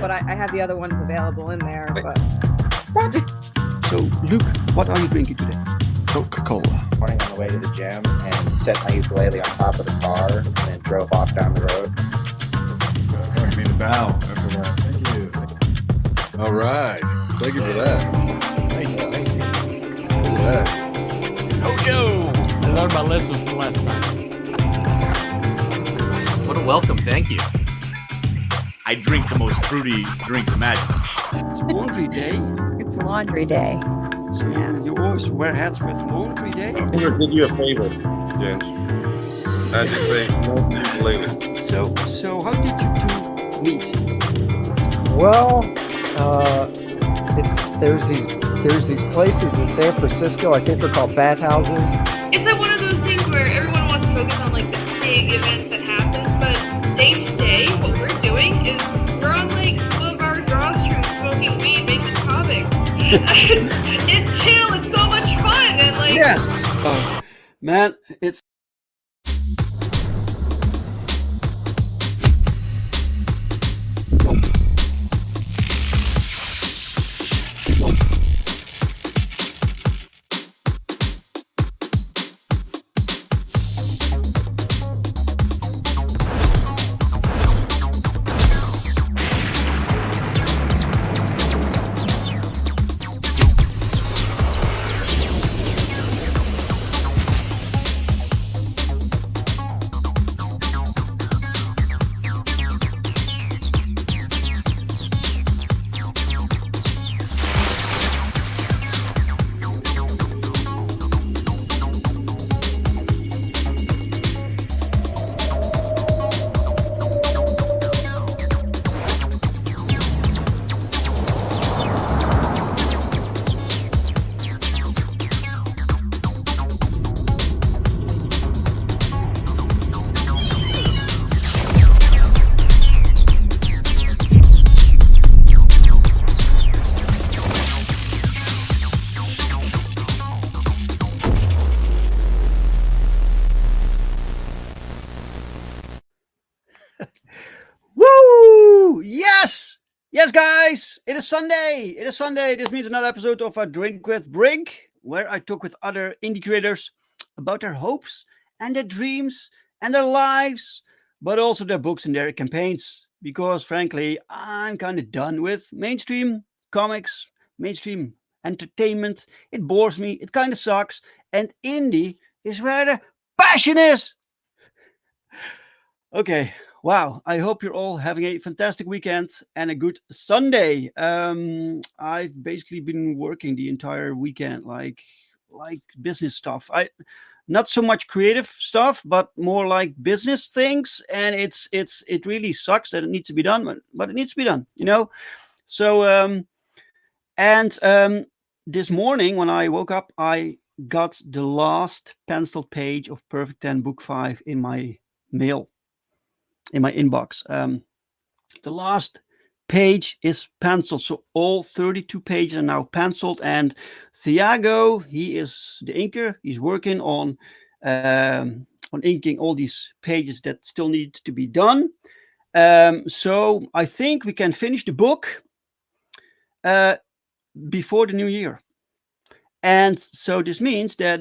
but I have the other ones available in there. But what? So, Luke, what are you drinking today? Coca-Cola. Morning on the way to the gym and set my ukulele on top of the car and then drove off down the road. It's going to be the bow after that. Thank you. All right. Thank you for that. Thank you. Look at that. Hojo! I learned my lesson from last time. What a welcome, thank you. I drink the most fruity drinks imaginable. It's laundry day. it's laundry day. So you always wear hats with laundry day? I'm here to do you a favor, Jen. I just say later. So how did you two meet? Well, there's these places in San Francisco. I think they're called bathhouses. Is that one of those things where everyone wants to focus on like the big events that happen, but day to day, what we're doing is we're on like Boulevard Drawstream smoking weed, making comics. It's chill. It's so much fun, and like Yes. Man, it's. Woo! Yes! Yes, guys! It is Sunday! It is Sunday! This means another episode of A Drink with Brink, where I talk with other indie creators about their hopes and their dreams and their lives, but also their books and their campaigns. Because, frankly, I'm kind of done with mainstream comics, mainstream entertainment. It bores me. It kind of sucks. And indie is where the passion is! Okay. Wow, I hope you're all having a fantastic weekend and a good Sunday. I've basically been working the entire weekend, like business stuff. Not so much creative stuff, but more like business things. And it really sucks that it needs to be done, but it needs to be done, you know? So, this morning when I woke up, I got the last penciled page of Perfect 10 Book 5 in my mail. In my inbox. The last page is penciled, so all 32 pages are now penciled, and Thiago, he is the inker. He's working on inking all these pages that still need to be done. So I think we can finish the book before the new year, and so this means that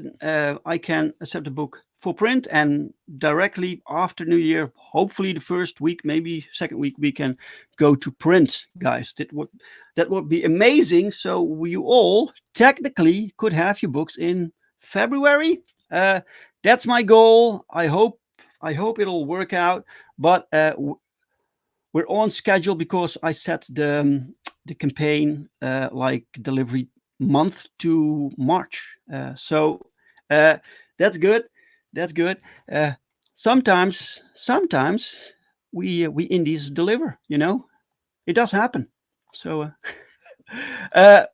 I can accept the book for print, and directly after New Year, hopefully the first week, maybe second week, we can go to print, guys. That would be amazing. So you all technically could have your books in February. That's my goal. I hope it'll work out. But we're on schedule because I set the campaign like delivery month to March. So that's good. That's good. Sometimes we indies deliver, you know, it does happen. So,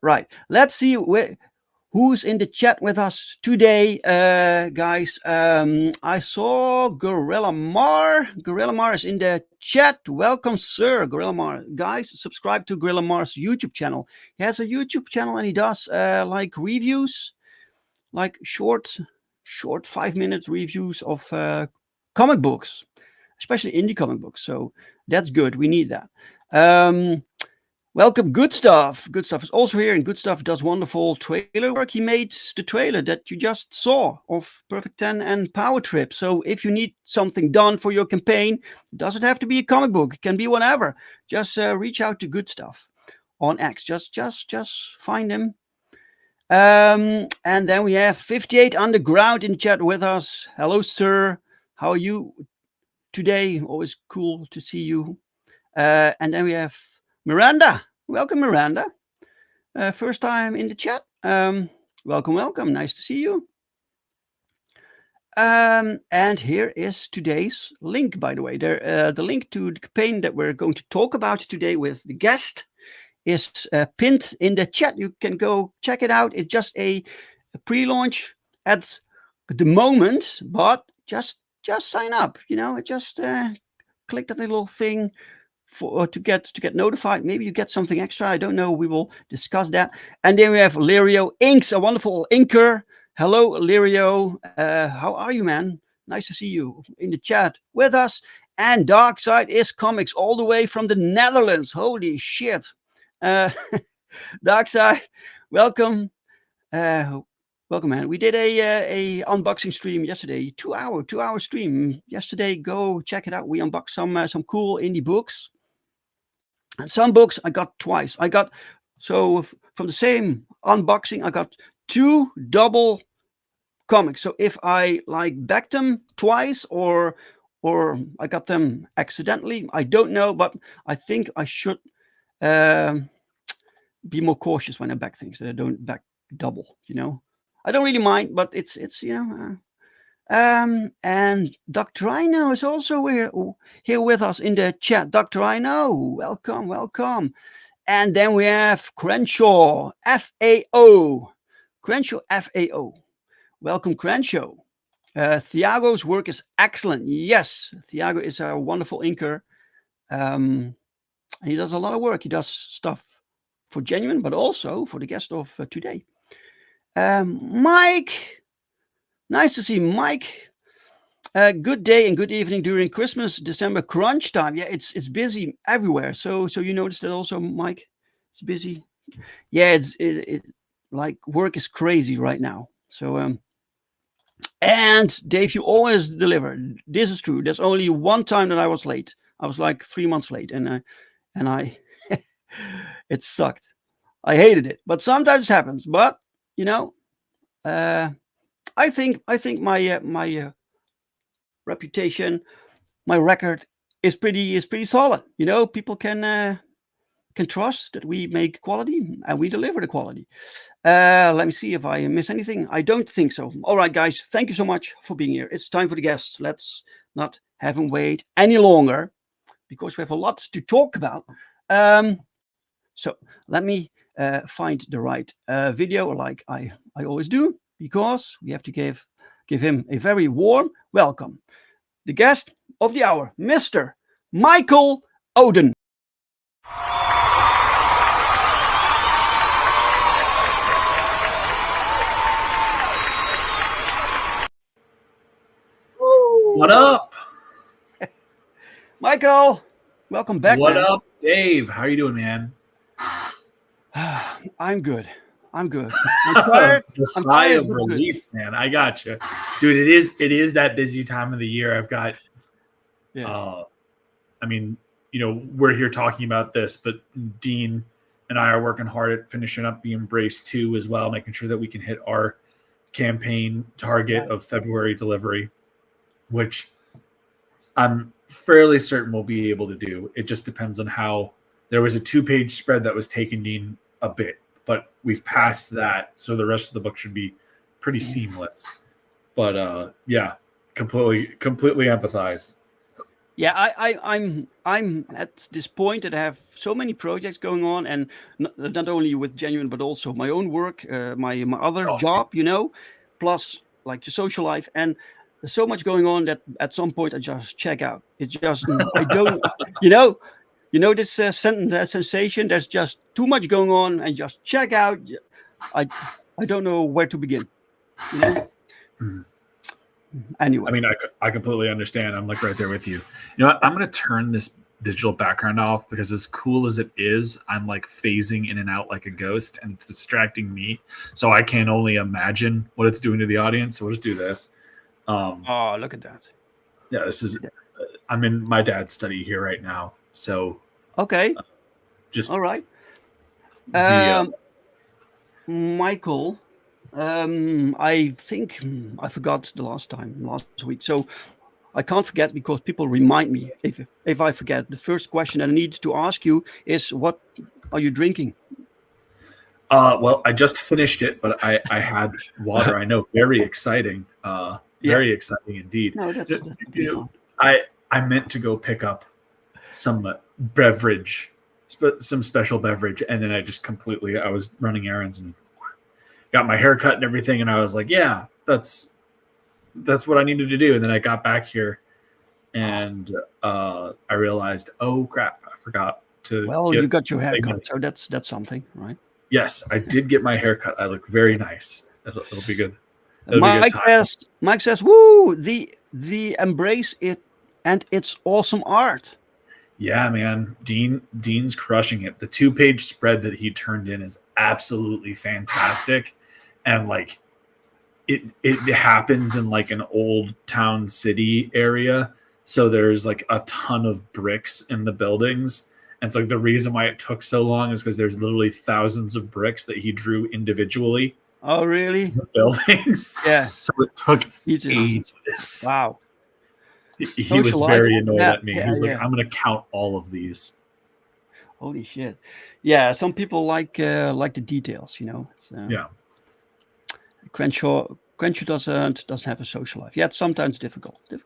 right. Let's see who's in the chat with us today, guys. I saw Gorilla Mar. Gorilla Mar is in the chat. Welcome, sir. Gorilla Mar. Guys, subscribe to Gorilla Mar's YouTube channel. He has a YouTube channel and he does like reviews, like short 5-minute reviews of comic books. especially indie comic books. So that's good. We need that. Welcome, Good Stuff. Good Stuff is also here, and Good Stuff does wonderful trailer work. He made the trailer that you just saw of Perfect 10 and POWERTRIP. So if you need something done for your campaign, it doesn't have to be a comic book. It can be whatever. Just reach out to Good Stuff on X. Just find him. And then we have 58 Underground in chat with us. Hello, sir. How are you today? Always cool to see you. And then we have Miranda. Welcome, Miranda. First time in the chat. Welcome. Nice to see you. And here is today's link, by the way. The link to the campaign that we're going to talk about today with the guest is pinned in the chat. You can go check it out. It's just a pre-launch at the moment, but just sign up. Just click that little thing to get notified. Maybe you get something extra. I don't know. We will discuss that. And then we have Lirio Inks, a wonderful inker. Hello, Lirio. How are you, man? Nice to see you in the chat with us. And Darkside is Comics all the way from the Netherlands. Holy shit. Darkside, welcome. Welcome, man. We did a unboxing stream yesterday, 2 hour stream yesterday. Go check it out. We unboxed some cool indie books. And some books I got twice. from the same unboxing, I got 2 double comics. So if I backed them twice or I got them accidentally, I don't know, but I think I should be more cautious when I back things, that I don't back double. I don't really mind, but it's and Dr. Rhino is also here with us in the chat. Dr. Rhino, welcome. And then we have Crenshaw FAO. Welcome, Crenshaw. Thiago's work is excellent. Yes, Thiago is a wonderful inker. And he does a lot of work. He does stuff for Genuine, but also for the guest of today. Mike, nice to see Mike. Good day and good evening during Christmas, December crunch time. Yeah, it's busy everywhere. So you noticed that also, Mike? It's busy. Yeah, it work is crazy right now. So and Dave, you always deliver. This is true. There's only one time that I was late. I was 3 months late, and I it sucked. I hated it, but sometimes it happens. But I think my reputation, my record is pretty solid. People can trust that we make quality and we deliver the quality. Let me see if I miss anything. I don't think so. All right, guys, thank you so much for being here. It's time for the guests. Let's not have them wait any longer because we have a lot to talk about. So let me find the right video, like I always do, because we have to give him a very warm welcome. The guest of the hour, Mr. Michael Oden. What up? Michael, welcome back. What man. up, Dave? How are you doing, man? I'm good. I'm tired. The sigh of relief, man. I got you, dude. It is that busy time of the year. I've got. Yeah. We're here talking about this, but Dean and I are working hard at finishing up the Embrace 2 as well, making sure that we can hit our campaign target of February delivery, which I'm fairly certain we'll be able to do. It just depends on how. There was a 2-page spread that was taking Dean a bit, but we've passed that, so the rest of the book should be pretty seamless. But yeah, completely empathize. Yeah, I'm at this point that I have so many projects going on, and not only with Genuine, but also my own work, my other job, plus the social life, and there's so much going on that at some point I just check out. It's just I don't, this sensation. There's just too much going on, and just check out. I don't know where to begin. Anyway, I mean, I completely understand. I'm like right there with you. You know what? I'm gonna turn this digital background off because as cool as it is, I'm like phasing in and out like a ghost, and it's distracting me. So I can only imagine what it's doing to the audience. So we'll just do this. oh, look at that. Yeah, this is. I'm in my dad's study here right now. So Okay. just All right. the, Michael, I think I forgot the last week. So I can't forget because people remind me if I forget. The first question that I need to ask you is, what are you drinking? well, I just finished it, but I had water. I know, very exciting. Very exciting indeed. No, that's You know, I meant to go pick up some beverage, some special beverage, and then I was running errands and got my hair cut and everything, and I was like, yeah, that's what I needed to do. And then I got back here, and I realized, oh crap, I forgot to. Well, you got your hair cut, so that's something, right? Yes, I did get my hair cut. I look very nice. It'll be good. Mike says, "Woo! The embrace it and it's awesome art." Yeah, man. Dean's crushing it. The 2-page spread that he turned in is absolutely fantastic. And like it happens in like an old town city area. So there's like a ton of bricks in the buildings. And it's like the reason why it took so long is because there's literally thousands of bricks that he drew individually. Oh, really? The buildings. Yeah. So it took Egypt. ages. Wow. He was very annoyed at me. Yeah, He's like, I'm going to count all of these. Holy shit. Yeah, some people like the details, you know. It's, yeah. Crenshaw doesn't have a social life. Yeah, it's sometimes difficult to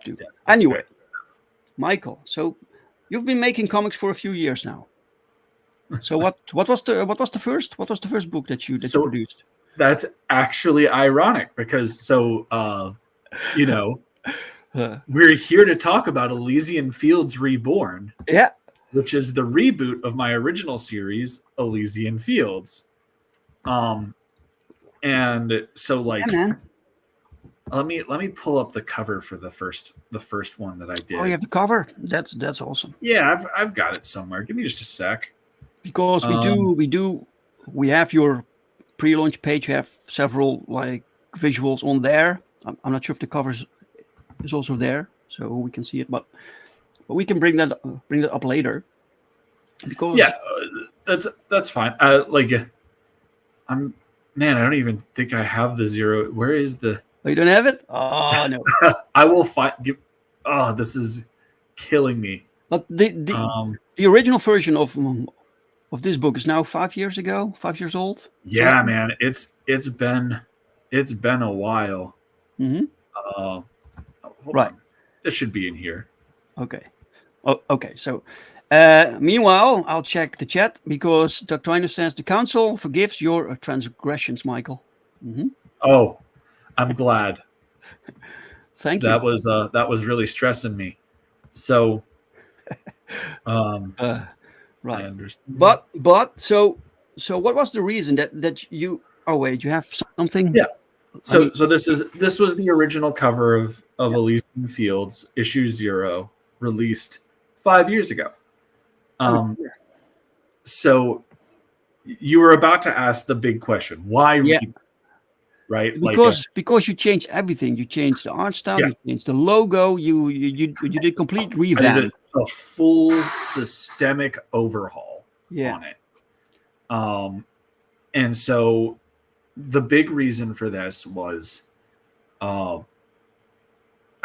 do. Yeah, anyway, fair. Michael, so you've been making comics for a few years now. So what was the first book that you produced? That's actually ironic because you know, we're here to talk about Elysian Fields Reborn. Yeah. Which is the reboot of my original series, Elysian Fields. And so like, yeah, man. let me pull up the cover for the first one that I did. Oh, you have the cover? That's awesome. Yeah, I've got it somewhere. Give me just a sec. Because we have your pre-launch page. You have several like visuals on there. I'm not sure if the cover is also there, so we can see it, but we can bring that up later. Because yeah, that's fine. I don't even think I have the zero. Where is the? Oh, you don't have it? Oh no. I will find. This is killing me. But the original version of this book is now 5 years old. Yeah, man, it's been a while. Mm-hmm. Right, on. It should be in here. Okay. Oh, okay. So, meanwhile, I'll check the chat because Dr. says the council forgives your transgressions, Michael. Mm-hmm. Oh, I'm glad. Thank you. That was really stressing me. So, right. I understand. But so what was the reason that you? Oh wait, you have something? Yeah. So this was the original cover of Elysian Fields, issue 0, released 5 years ago. So you were about to ask the big question: why? Yeah. Right. Because you changed everything. You changed the art style. Yeah. You changed the logo. You did complete revamp. I did a full systemic overhaul on it. And so the big reason for this was I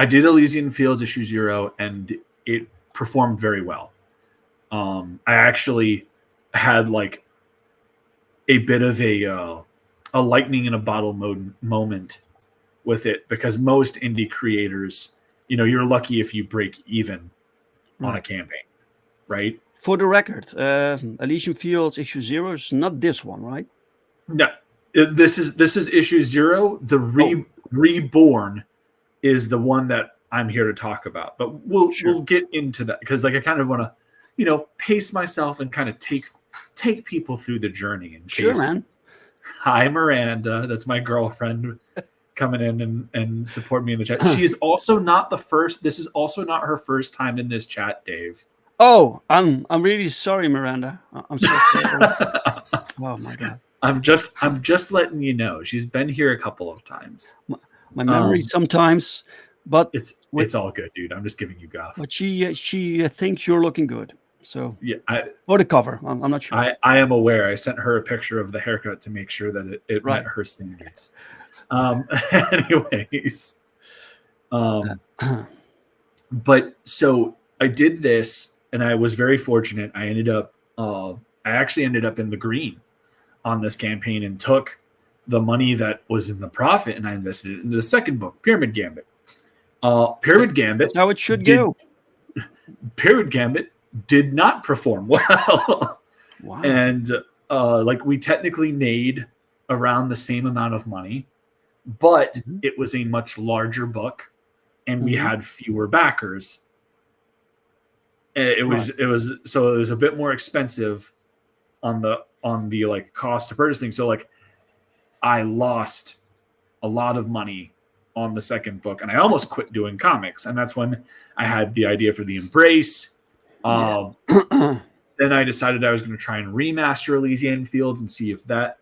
did Elysian Fields issue 0 and it performed very well. I actually had like a bit of a lightning in a bottle moment with it, because most indie creators, you know, you're lucky if you break even on a campaign, right? For the record, Elysian Fields issue 0 is not this one, right? No, this is issue 0. The Reborn is the one that I'm here to talk about, but we'll get into that because like I kind of want to, you know, pace myself and kind of take people through the journey. Sure, man. Hi, Miranda. That's my girlfriend. coming in and support me in the chat. She is also not the first. This is also not her first time in this chat, Dave. Oh, I'm really sorry, Miranda. I'm so sorry. Oh my God. I'm just letting you know. She's been here a couple of times. My memory sometimes, but it's all good, dude. I'm just giving you guff. But she thinks you're looking good. So yeah, or the cover. I'm not sure. I am aware. I sent her a picture of the haircut to make sure that it met her standards. Anyways, but so I did this, and I was very fortunate. I actually ended up in the green on this campaign and took the money that was in the profit and I invested it into the second book, Pyramid Gambit. Pyramid Gambit. That's how it should go. Pyramid Gambit did not perform well. Wow. And like we technically made around the same amount of money, but it was a much larger book and we had fewer backers. It was a bit more expensive on the like cost to purchase thing. So like I lost a lot of money on the second book and I almost quit doing comics. And that's when I had the idea for the Embrace. Then I decided I was going to try and remaster Elysian Fields and see if that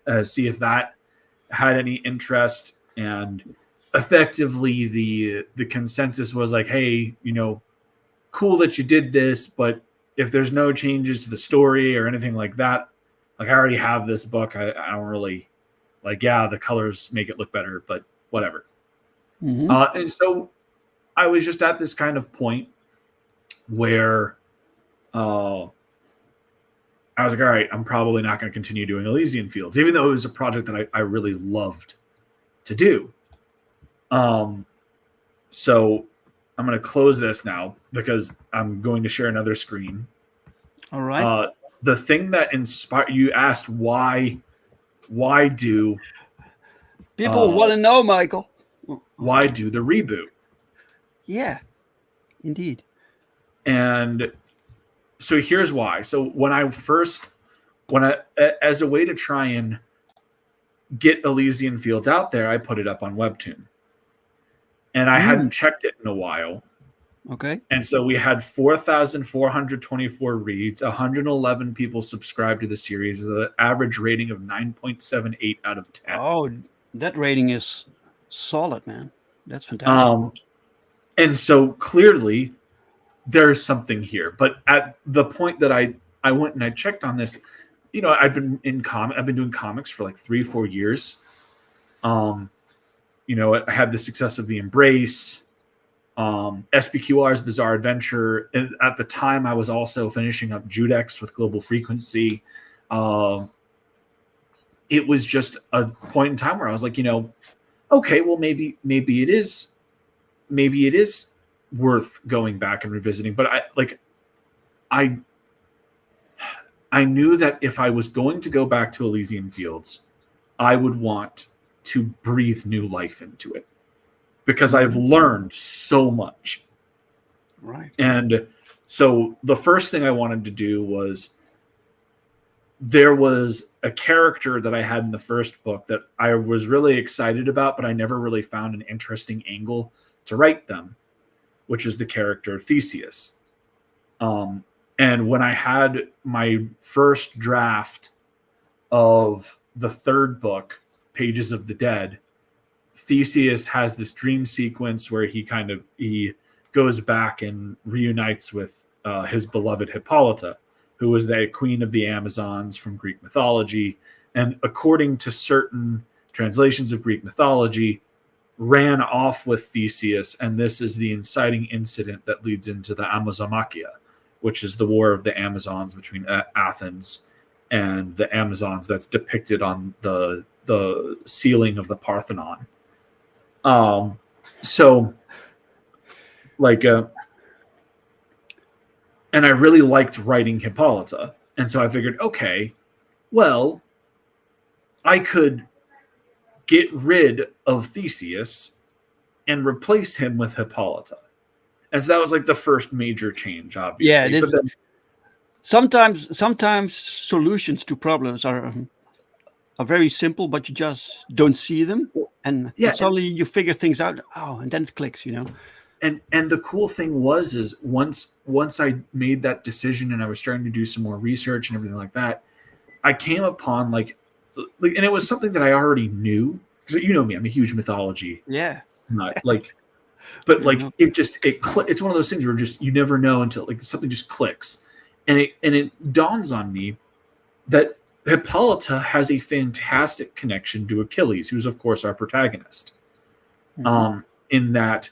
had any interest. And effectively the consensus was like, hey, cool that you did this, but if there's no changes to the story or anything like that, like I already have this book. I don't really the colors make it look better, but whatever. And so I was just at this kind of point where I was like, all right, I'm probably not going to continue doing Elysian Fields, even though it was a project that I really loved to do. So I'm going to close this now because I'm going to share another screen. All right. The thing that inspired you asked why do people want to know, Michael? Why do the reboot? Yeah, indeed. And so here's why. So as a way to try and get Elysian Fields out there, I put it up on Webtoon. And I hadn't checked it in a while. Okay. And so we had 4,424 reads, 111 people subscribed to the series, with an average rating of 9.78 out of 10. Oh, that rating is solid, man. That's fantastic. And so clearly there's something here. But at the point that I went and I checked on this, I've been doing comics for like 3-4 years. I had the success of the Embrace, SPQR's Bizarre Adventure. And at the time, I was also finishing up Judex with Global Frequency. It was just a point in time where I was like, okay, well, maybe it is worth going back and revisiting. But I knew that if I was going to go back to Elysian Fields, I would want to breathe new life into it because I've learned so much. Right. And so the first thing I wanted to do was, there was a character that I had in the first book that I was really excited about, but I never really found an interesting angle to write them, which is the character Theseus. And when I had my first draft of the third book, Pages of the Dead, Theseus has this dream sequence where he goes back and reunites with his beloved Hippolyta, who was the queen of the Amazons from Greek mythology, and according to certain translations of Greek mythology, ran off with Theseus, and this is the inciting incident that leads into the Amazomachia, which is the war of the Amazons between Athens and the Amazons that's depicted on the ceiling of the Parthenon. And I really liked writing Hippolyta. And so I figured, okay, well, I could get rid of Theseus and replace him with Hippolyta. And so that was like the first major change, obviously. Yeah, it is. Sometimes solutions to problems are are very simple, but you just don't see them, and Yeah, suddenly you figure things out. Oh, and then it clicks, you know. And the cool thing is once I made that decision and I was starting to do some more research and everything like that, I came upon like and it was something that I already knew, because you know me, I'm a huge mythology nut, like, but like it's one of those things where just you never know until like something just clicks, and it dawns on me that Hippolyta has a fantastic connection to Achilles, who's of course our protagonist. In that,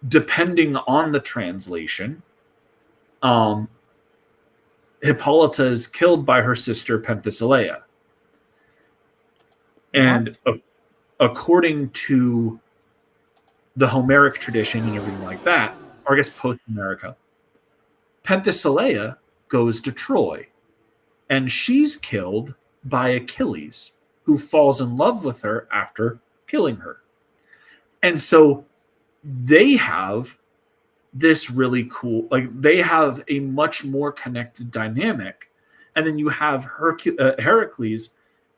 depending on the translation, Hippolyta is killed by her sister Penthesilea. And according to the Homeric tradition and everything like that, or I guess post-America, Penthesilea goes to Troy, and she's killed by Achilles, who falls in love with her after killing her. And so they have this really cool, like they have a much more connected dynamic. And then you have Heracles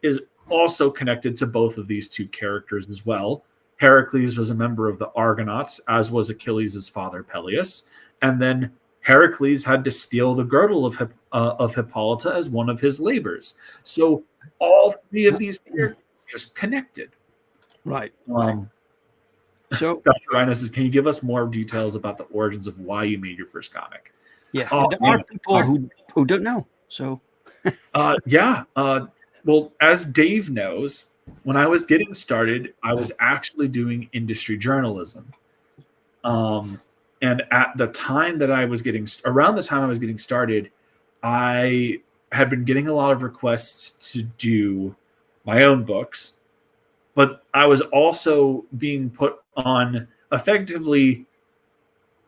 is also connected to both of these two characters as well. Heracles was a member of the Argonauts, as was Achilles' father Peleus. And then Heracles had to steal the girdle of Hippolyta as one of his labors. So all three of these characters are just connected. Right. So, Dr. Rhino says, can you give us more details about the origins of why you made your first comic? Yeah, there are people who don't know. So, well, as Dave knows, when I was getting started, I was actually doing industry journalism. And at the time that I was around the time I was getting started, I had been getting a lot of requests to do my own books, but I was also being put on effectively,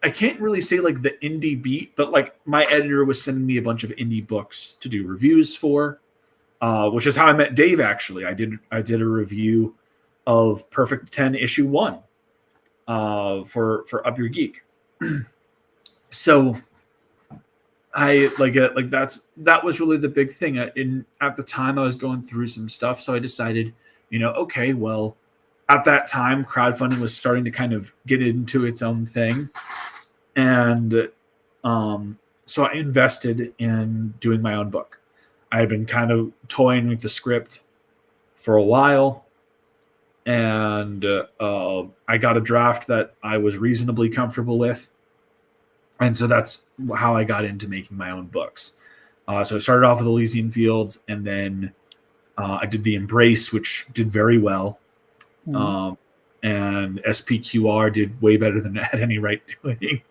I can't really say like the indie beat, but like my editor was sending me a bunch of indie books to do reviews for, which is how I met Dave. Actually, I did a review of Perfect 10 issue 1 for Up Your Geek. So I that was really the big thing. At the time I was going through some stuff, so I decided, okay, well, at that time crowdfunding was starting to kind of get into its own thing, and so I invested in doing my own book. I had been kind of toying with the script for a while, and I got a draft that I was reasonably comfortable with. And so that's how I got into making my own books. So I started off with Elysian Fields, and then I did The Embrace, which did very well. And SPQR did way better than it had any right doing.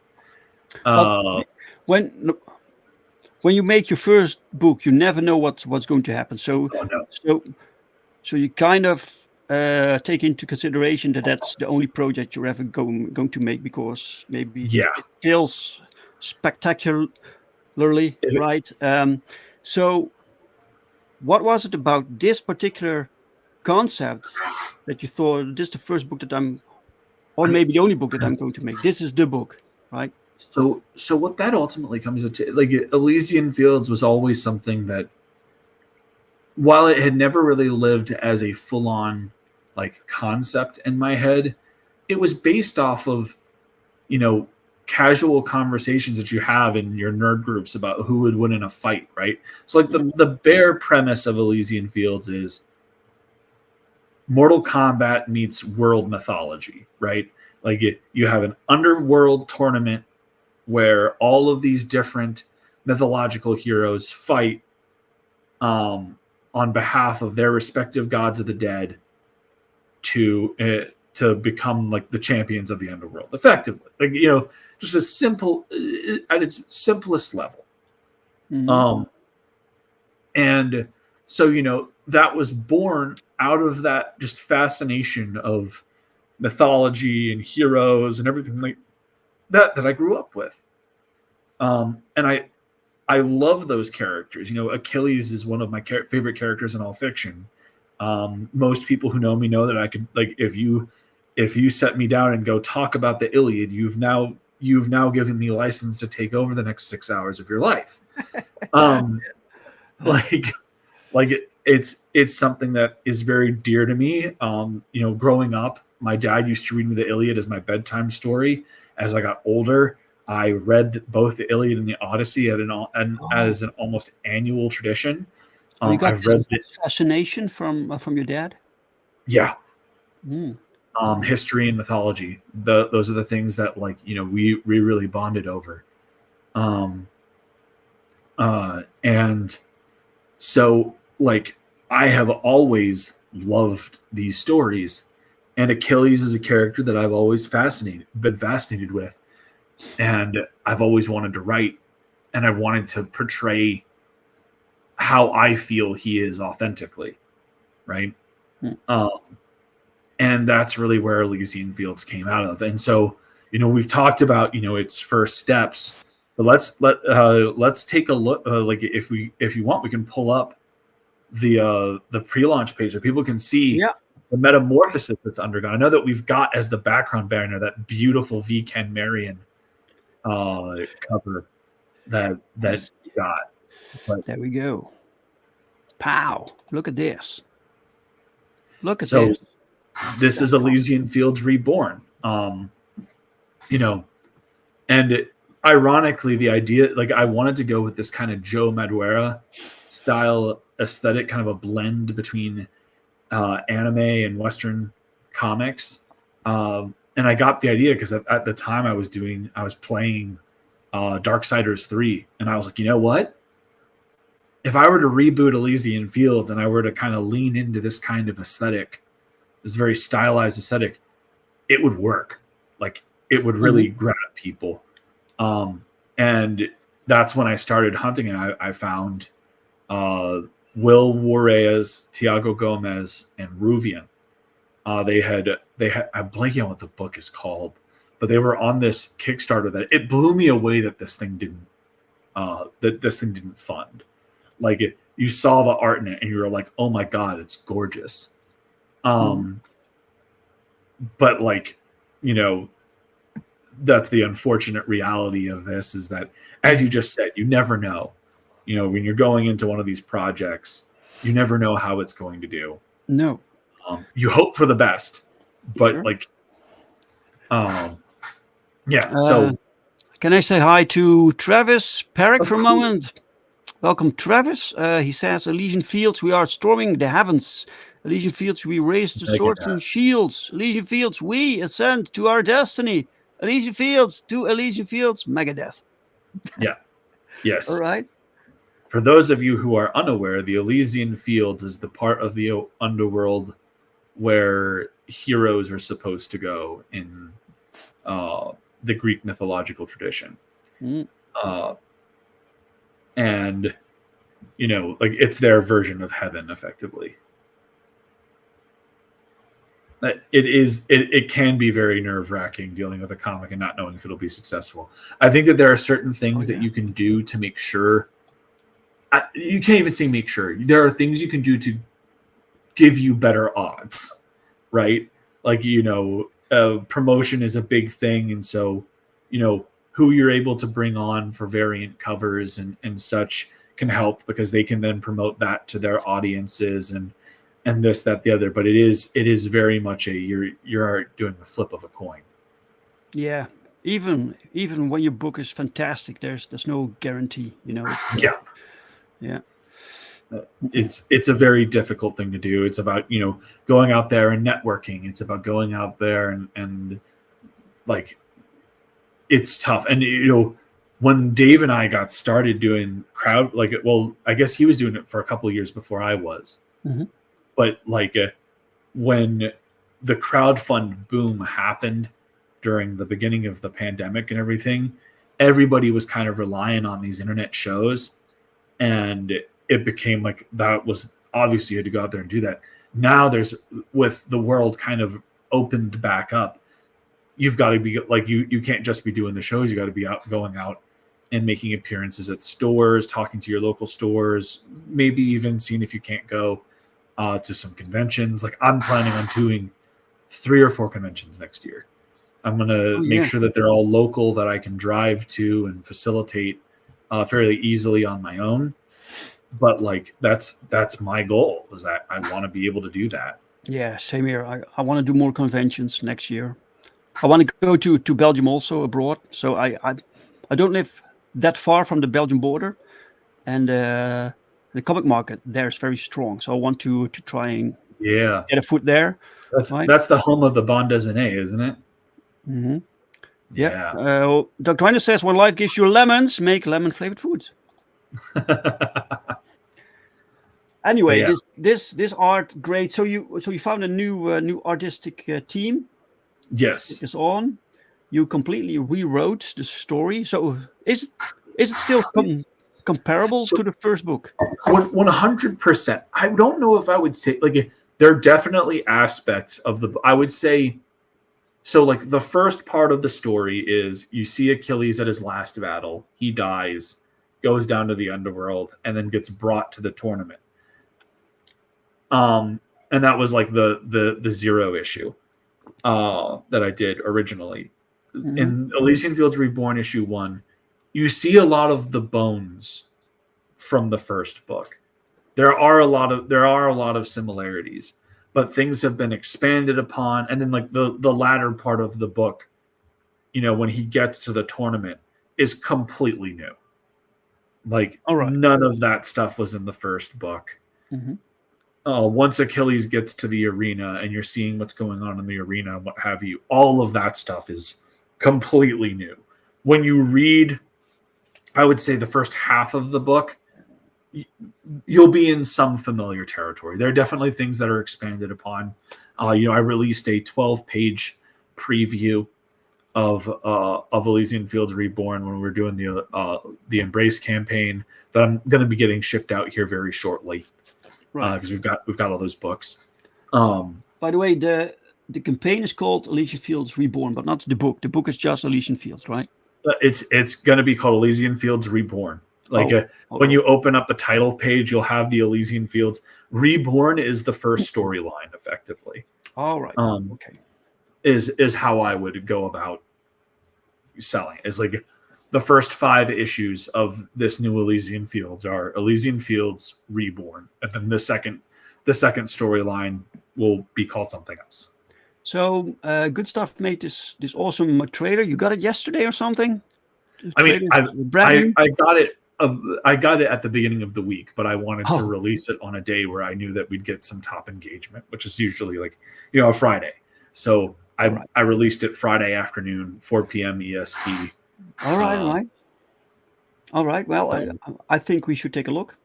When you make your first book, you never know what's going to happen. So you kind of take into consideration that that's the only project you're ever going to make, because maybe it fails spectacularly, right? So what was it about this particular concept that you thought, this is the first book that or maybe the only book that I'm going to make? This is the book, right? So what that ultimately comes to, like, Elysian Fields was always something that, while it had never really lived as a full-on like concept in my head, it was based off of, casual conversations that you have in your nerd groups about who would win in a fight, right? So like the bare premise of Elysian Fields is Mortal Kombat meets world mythology, right? Like you have an underworld tournament where all of these different mythological heroes fight on behalf of their respective gods of the dead to become like the champions of the underworld, effectively. Like, just a simple, at its simplest level. And so, that was born out of that just fascination of mythology and heroes and everything like that I grew up with. And I love those characters. Achilles is one of my favorite characters in all fiction. Most people who know me know that I could, like, if you set me down and go talk about the Iliad, you've now given me license to take over the next 6 hours of your life. it's something that is very dear to me. Growing up, my dad used to read me the Iliad as my bedtime story. As I got older, I read both the Iliad and the Odyssey as an almost annual tradition. You got I've read this fascination from your dad. Yeah. Mm. History and mythology. Those are the things that we really bonded over. And so I have always loved these stories, and Achilles is a character that I've always been fascinated with, and I've always wanted to write, and I wanted to portray how I feel he is authentically, right? And that's really where Elysian Fields came out of. And so, we've talked about its first steps, but let's take a look. If you want, we can pull up the pre-launch page so people can see the metamorphosis that's undergone. I know that we've got as the background banner that beautiful V. Ken Marion cover that we got. But there we go. Pow! Look at this. Look at this. This is Elysian Fields Reborn. And ironically, the idea, I wanted to go with this kind of Joe Madureira style aesthetic, kind of a blend between anime and Western comics. And I got the idea because at the time I was playing Darksiders 3, and I was like, you know what? If I were to reboot Elysian Fields and I were to kind of lean into this kind of aesthetic, this very stylized aesthetic, it would work. It would really grab people. And that's when I started hunting, and I found Will Juarez, Tiago Gomez, and Ruvian. They had I'm blanking on what the book is called, but they were on this Kickstarter that it blew me away that this thing didn't fund. You saw the art in it and you were like, oh my God, it's gorgeous. But that's the unfortunate reality of this, is that, as you just said, you never know. When you're going into one of these projects, you never know how it's going to do. No. You hope for the best, but so can I say hi to Travis Perrick for a moment? Welcome, Travis. He says, Elysian Fields, we are storming the heavens. Elysian Fields, we raise the swords and shields. Elysian Fields, we ascend to our destiny. Elysian Fields, to Elysian Fields, Megadeth. Yeah. Yes. All right. For those of you who are unaware, the Elysian Fields is the part of the underworld where heroes are supposed to go in the Greek mythological tradition. And it's their version of heaven, effectively. It can be very nerve-wracking dealing with a comic and not knowing if it'll be successful. I think that there are certain things that you can do to make sure. You can't even say make sure. There are things you can do to give you better odds, right? Promotion is a big thing, and so who you're able to bring on for variant covers and such can help, because they can then promote that to their audiences and this, that, the other. But it is very much you're doing a flip of a coin. Yeah. Even when your book is fantastic, there's no guarantee, Yeah. Yeah. It's a very difficult thing to do. It's about, going out there and networking. It's about going out there and it's tough. And, when Dave and I got started doing I guess he was doing it for a couple of years before I was. Mm-hmm. But when the crowdfund boom happened during the beginning of the pandemic and everything, everybody was kind of relying on these internet shows, and it became that was obviously you had to go out there and do that. Now with the world kind of opened back up, you've got to be you can't just be doing the shows. You got to be going out and making appearances at stores, talking to your local stores, maybe even seeing if you can't go to some conventions. I'm planning on doing 3 or 4 conventions next year. I'm going to make sure that they're all local, that I can drive to and facilitate fairly easily on my own. but like that's my goal, is that I want to be able to do that. Yeah, same here. I want to do more conventions next year. I want to go to Belgium also, abroad. So I don't live that far from the Belgian border, and the comic market there is very strong. So I want to try and get a foot there. That's the home of the bande dessinée, isn't it? Mm-hmm. Yeah. Dr. Reiner says, when life gives you lemons, make lemon flavored foods. Anyway, Yeah. this art, great. So you found a new artistic team. Yes. It's on. You completely rewrote the story. So is it still comparable to the first book? 100%. I don't know if I would say, like, there are definitely aspects of I would say, so like the first part of the story is you see Achilles at his last battle. He dies, goes down to the underworld, and then gets brought to the tournament. And that was like the 0 issue that I did originally. Mm-hmm. In Elysian Fields Reborn issue 1, you see a lot of the bones from the first book. There are a lot of similarities, but things have been expanded upon. And then like the latter part of the book, you know, when he gets to the tournament, is completely new. Like, none of that stuff was in the first book. Mm-hmm. Once Achilles gets to the arena and you're seeing what's going on in the arena and what have you, all of that stuff is completely new. When you read, I would say, the first half of the book, you'll be in some familiar territory. There are definitely things that are expanded upon. I released a 12-page preview of Elysian Fields Reborn when we were doing the Embrace campaign that I'm going to be getting shipped out here very shortly. Right, because we've got all those books. By the way, the campaign is called Elysian Fields Reborn, but not the book. The book is just Elysian Fields, right? It's going to be called Elysian Fields Reborn. When you open up the title page, you'll have the Elysian Fields. Reborn is the first storyline, effectively. All right. Okay. Is how I would go about selling. It's like the first 5 issues of this new Elysian Fields are Elysian Fields Reborn, and then the second storyline will be called something else. So Good Stuff made this awesome trailer. You got it yesterday or something? I mean, I got it. I got it at the beginning of the week, but I wanted to release it on a day where I knew that we'd get some top engagement, which is usually like, a Friday. So I released it Friday afternoon, 4 p.m. EST. All right. Well, I think we should take a look.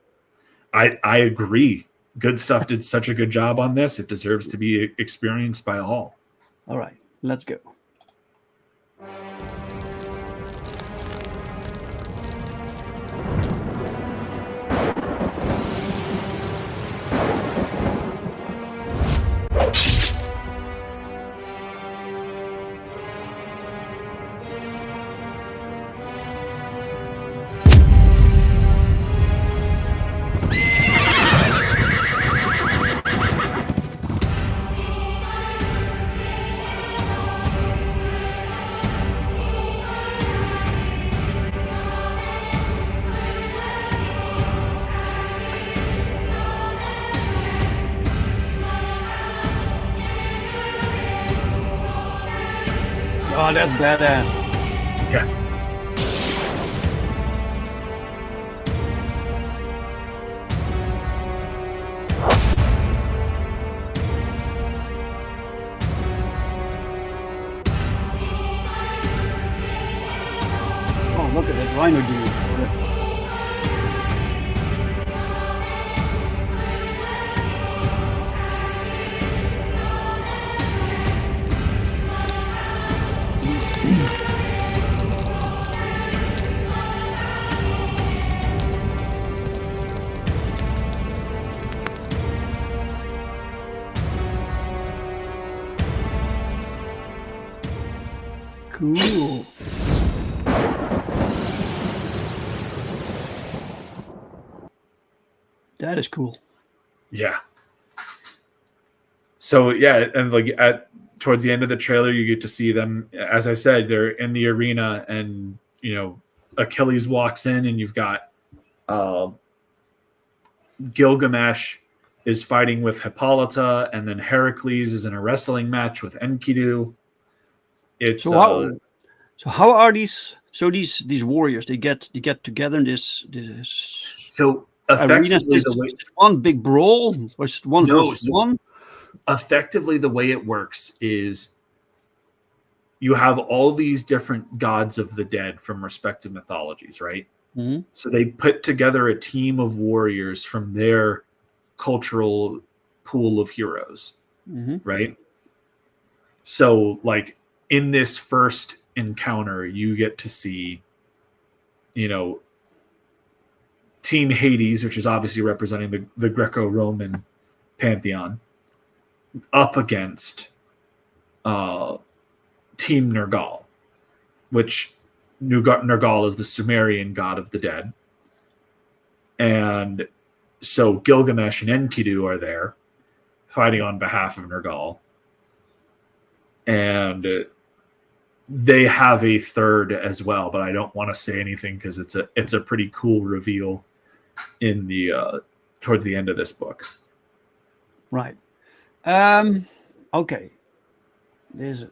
I agree. Good Stuff did such a good job on this. It deserves to be experienced by all. All right, let's go. Oh, that's badass. Yeah. Oh, look at that rhino dude. Cool. That is cool. Yeah. So yeah, and like towards the end of the trailer, you get to see them. As I said, they're in the arena, and Achilles walks in, and you've got Gilgamesh is fighting with Hippolyta, and then Heracles is in a wrestling match with Enkidu. It's So how are these? So these warriors they get together in this so arena. effectively Is one big brawl or is it one versus one? Effectively, the way it works is you have all these different gods of the dead from respective mythologies, right? Mm-hmm. So they put together a team of warriors from their cultural pool of heroes, right? So, like in this first encounter, you get to see, Team Hades, which is obviously representing the Greco-Roman pantheon, up against Team Nergal, which Nergal is the Sumerian god of the dead. And so Gilgamesh and Enkidu are there fighting on behalf of Nergal. And they have a third as well, but I don't want to say anything because it's a pretty cool reveal in the towards the end of this book. Right. Okay. This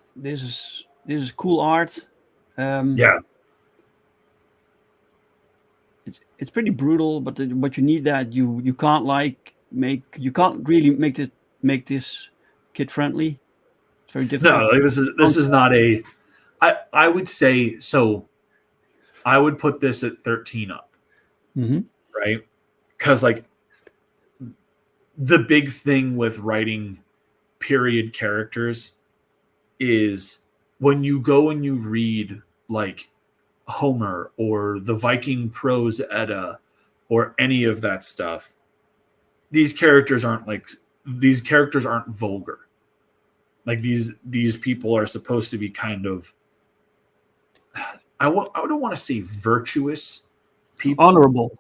is cool art. Yeah. It's pretty brutal, but you need that. You can't really make this kid friendly. It's very difficult. No, like this is not a. I would say so. I would put this at 13 up, right? Because like the big thing with writing period characters is when you go and you read like Homer or the Viking Prose Edda or any of that stuff, these characters aren't vulgar. Like these people are supposed to be kind of, I don't want to say virtuous people, honorable,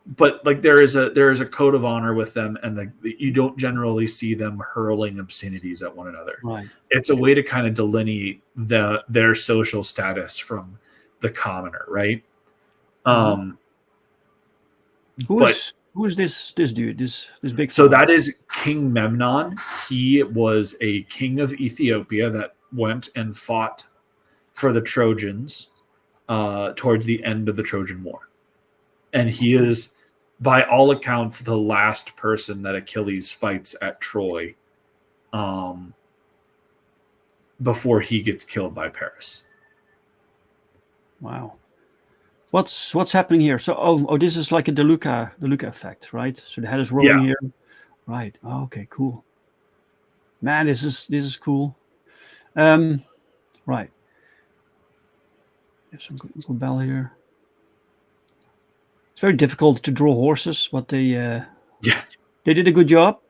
but like there is a code of honor with them, and you don't generally see them hurling obscenities at one another. Right. It's a way to kind of delineate their social status from the commoner, right? Who is this dude? This big. So that is King Memnon. He was a king of Ethiopia that went and fought for the Trojans towards the end of the Trojan War, and he is, by all accounts, the last person that Achilles fights at Troy, before he gets killed by Paris. Wow. What's happening here? So this is like a DeLuca effect, right? So the head is rolling here, right? Oh, okay, cool. Man, this is cool. Right. There's some good bell here. It's very difficult to draw horses, but they did a good job.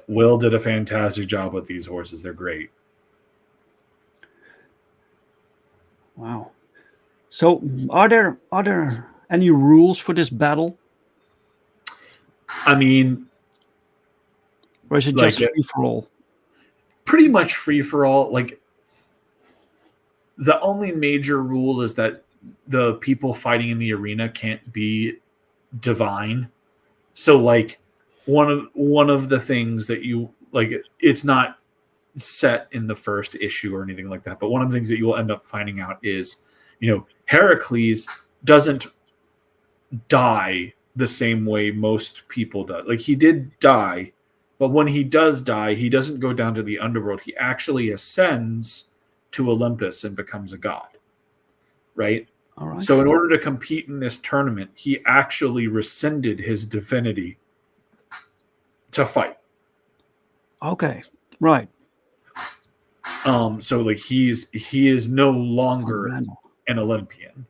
Will did a fantastic job with these horses. They're great. Wow. So are there any rules for this battle? I mean, or is it just free for all? Pretty much free for all. Like the only major rule is that the people fighting in the arena can't be divine. So like one of the things that you like, it's not set in the first issue or anything like that, but one of the things that you will end up finding out is, Heracles doesn't die the same way most people do. Like he did die, but when he does die, he doesn't go down to the underworld. He actually ascends to Olympus and becomes a god, right? All right. So in order to compete in this tournament, he actually rescinded his divinity to fight. Okay, right. So like he is no longer an Olympian.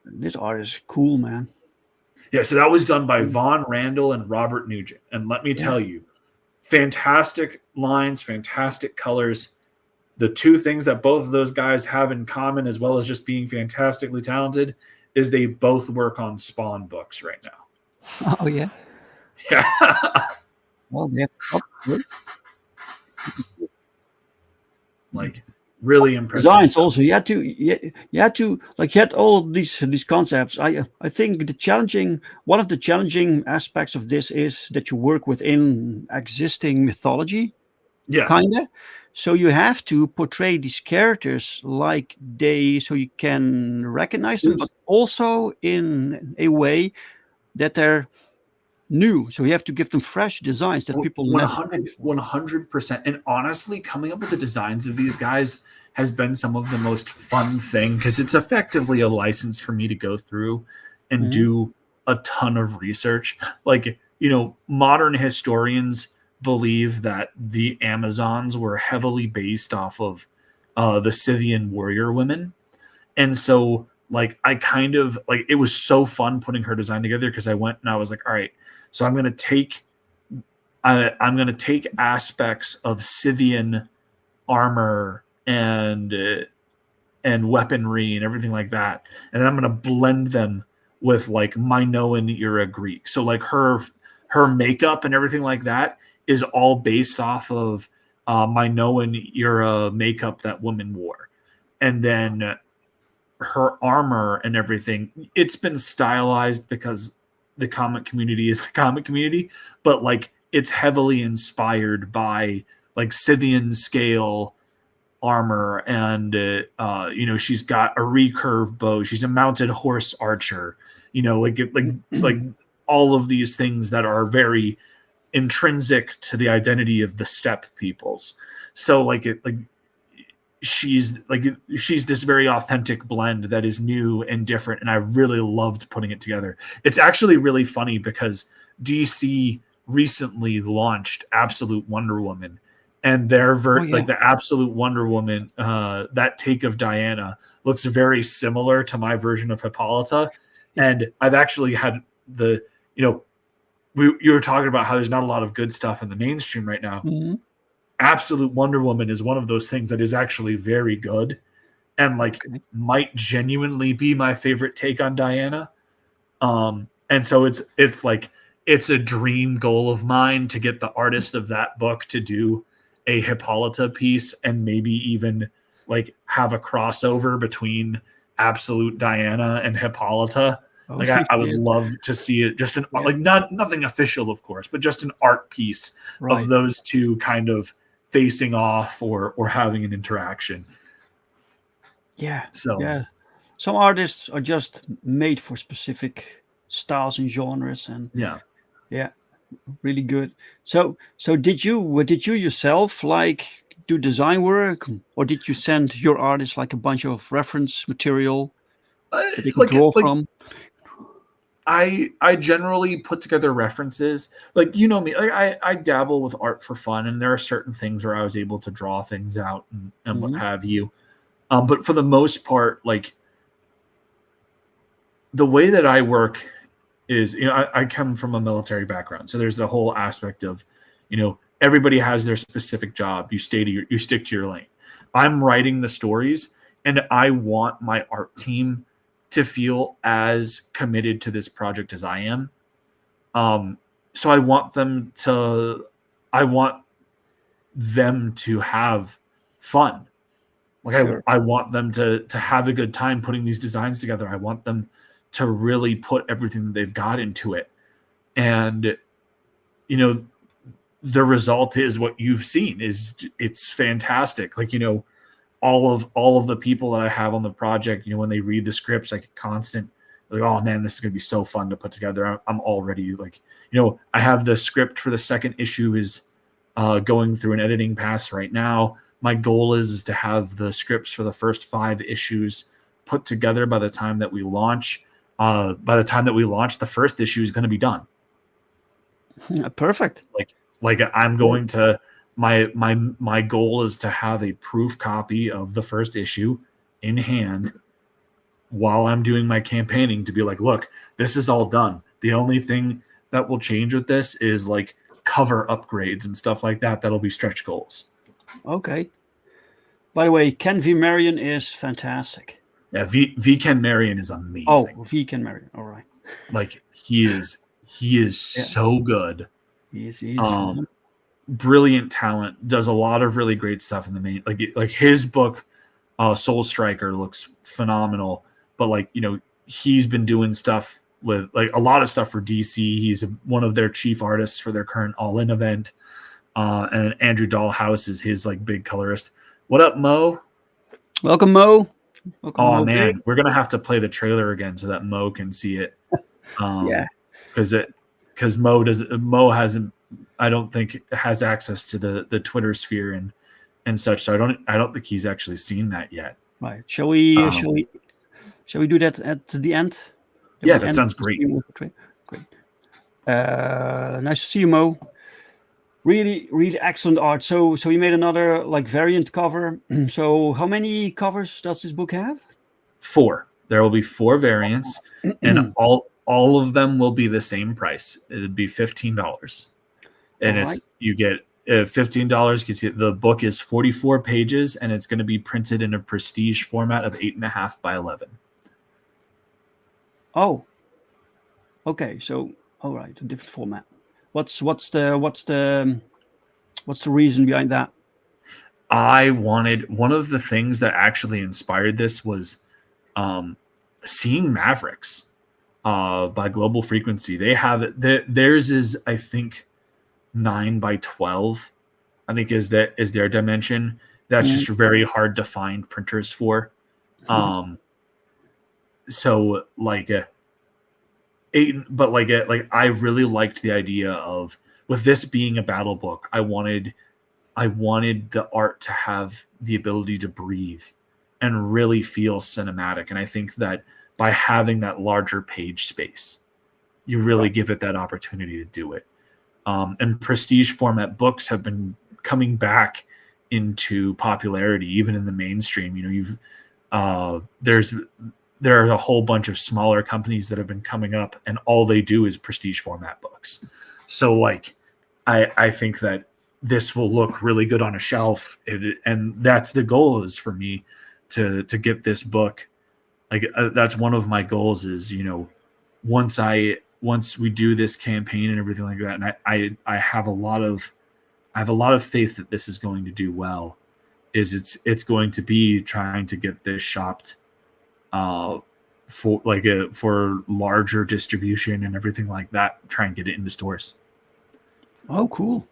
This art is cool, man. Yeah, so that was done by Von Randall and Robert Nugent. And let me tell you, fantastic lines, fantastic colors. The two things that both of those guys have in common, as well as just being fantastically talented, is they both work on Spawn books right now. Oh, yeah? Yeah. Well, yeah. Like, really impressed. Designs also. You had to like you had all these concepts. I think one of the challenging aspects of this is that you work within existing mythology, Yeah. kinda. So you have to portray these characters like so you can recognize them, but also in a way that they're new. So you have to give them fresh designs that people never had before. 100%. And honestly, coming up with the designs of these guys has been some of the most fun thing, because it's effectively a license for me to go through and do a ton of research. Like, modern historians believe that the Amazons were heavily based off of the Scythian warrior women. And so like I kind of like, it was so fun putting her design together, because I went and I was like, all right, so I'm going to take aspects of Scythian armor and weaponry and everything like that, and I'm going to blend them with like Minoan era Greek. So like her makeup and everything like that is all based off of Minoan era makeup that women wore. And then her armor and everything, it's been stylized because the comic community is the comic community, but like it's heavily inspired by like Scythian scale armor, and she's got a recurve bow, she's a mounted horse archer, like all of these things that are very intrinsic to the identity of the steppe peoples. So she's this very authentic blend that is new and different, and I really loved putting it together. It's actually really funny because DC recently launched Absolute Wonder Woman, and their like the Absolute Wonder Woman, that take of Diana looks very similar to my version of Hippolyta. And I've actually had you were talking about how there's not a lot of good stuff in the mainstream right now. Mm-hmm. Absolute Wonder Woman is one of those things that is actually very good, and might genuinely be my favorite take on Diana. And so it's like, it's a dream goal of mine to get the artist of that book to do a Hippolyta piece, and maybe even like have a crossover between Absolute Diana and Hippolyta. Like I would love to see it, just nothing official, of course, but just an art piece of those two kind of facing off or having an interaction. Some artists are just made for specific styles and genres, and really good. So did you yourself like do design work, or did you send your artists like a bunch of reference material that they could draw from? I generally put together references. Like, me, like I dabble with art for fun, and there are certain things where I was able to draw things out and what have you. But for the most part, like the way that I work is, I come from a military background. So there's the whole aspect of, everybody has their specific job. You stick to your lane. I'm writing the stories, and I want my art team to feel as committed to this project as I am. So I want them to have fun. Like I want them to have a good time putting these designs together. I want them to really put everything that they've got into it. And, the result is what you've seen. It's fantastic. Like, all of the people that I have on the project, when they read the scripts, like constant, like, oh man, this is going to be so fun to put together. I'm already like, I have the script for the second issue is going through an editing pass right now. My goal is to have the scripts for the first 5 issues put together by the time that we launch. By the time that we launch, the first issue is going to be done. Perfect. Like I'm going to, my goal is to have a proof copy of the first issue in hand while I'm doing my campaigning, to be like, look, this is all done. The only thing that will change with this is like cover upgrades and stuff like that. That'll be stretch goals. Okay. By the way, Ken V. Marion is fantastic. Yeah, V. Ken Marion is amazing. Oh, V. Ken Marion. All right. Like he is so good. He's brilliant talent, does a lot of really great stuff in the main. Like his book, Soul Striker, looks phenomenal. But like, you know, he's been doing stuff with like a lot of stuff for DC. He's one of their chief artists for their current All In event. And Andrew Dahlhaus is his like big colorist. What up, Mo? Welcome, Mo. Welcome, Oh Mo. man, we're gonna have to play the trailer again so that Mo can see it. Yeah, because Mo hasn't, I don't think has access to the Twitter sphere and such. So I don't think he's actually seen that yet. right. Shall we do that at the end? Yeah, that sounds great. Great. Nice to see you, Mo. Really, really excellent art. So you made another like variant cover. So how many covers does this book have? 4. There will be 4 variants, and all of them will be the same price. It'd be $15, and you get $15 gets you. The book is 44 pages, and it's going to be printed in a prestige format of 8.5 by 11. Oh, okay. So all right, a different format. What's the reason behind that? I wanted, one of the things that actually inspired this was seeing Mavericks by Global Frequency. They have it. Theirs is, I think, 9 by 12. I think is their dimension. That's just very hard to find printers for. So like. I really liked the idea of, with this being a battle book, I wanted the art to have the ability to breathe and really feel cinematic. And I think that by having that larger page space, you really give it that opportunity to do it. And prestige format books have been coming back into popularity, even in the mainstream. You know, there are a whole bunch of smaller companies that have been coming up, and all they do is prestige format books. So like, I think that this will look really good on a shelf. And that's the goal is for me to get this book. Like that's one of my goals is, you know, once we do this campaign and everything like that. And I have a lot of faith that this is going to do well. It's going to be trying to get this shopped for larger distribution and everything like that, try and get it into stores. Oh, cool.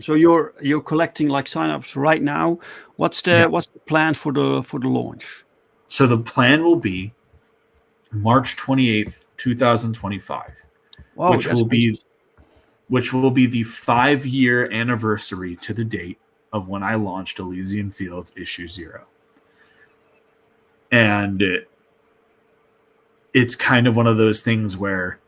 So you're collecting like signups right now. What's the plan for the launch? So the plan will be March 28th, 2025, which will be the 5-year anniversary to the date of when I launched Elysian Fields issue 0. And it's kind of one of those things where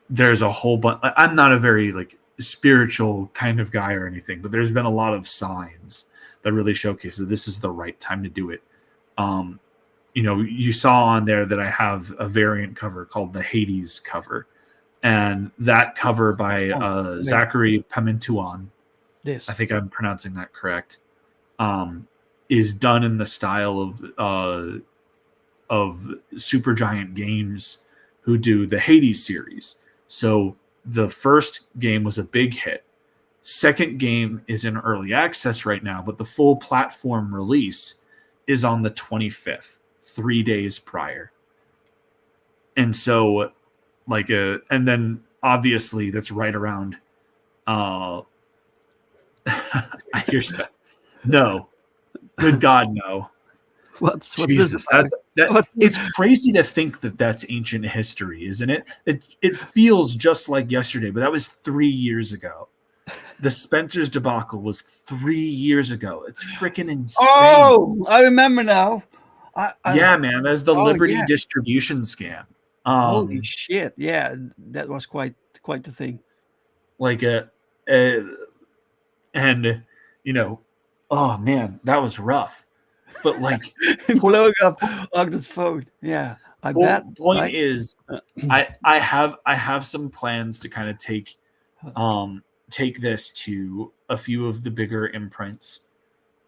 there's a whole bunch. I'm not a very like spiritual kind of guy or anything, but there's been a lot of signs that really showcase that this is the right time to do it. You know, you saw on there that I have a variant cover called the Hades cover, and that cover by Zachary Pimentuan, I think I'm pronouncing that correct, is done in the style of Supergiant Games, who do the Hades series. So the first game was a big hit. Second game is in early access right now, but the full platform release is on the 25th, 3 days prior. And so and then obviously that's right around I hear no. Good God, no. What's Jesus, this? It's crazy to think that that's ancient history, isn't it? It feels just like yesterday, but that was 3 years ago. The Spencer's debacle was 3 years ago. It's freaking insane. Oh, I remember now. Yeah, man, that's the Liberty distribution scam. Holy shit! Yeah, that was quite the thing. Like and you know, oh man, that was rough. But like blowing up Ogden's phone. Yeah, I bet. Point right? is, I have some plans to kind of take this to a few of the bigger imprints,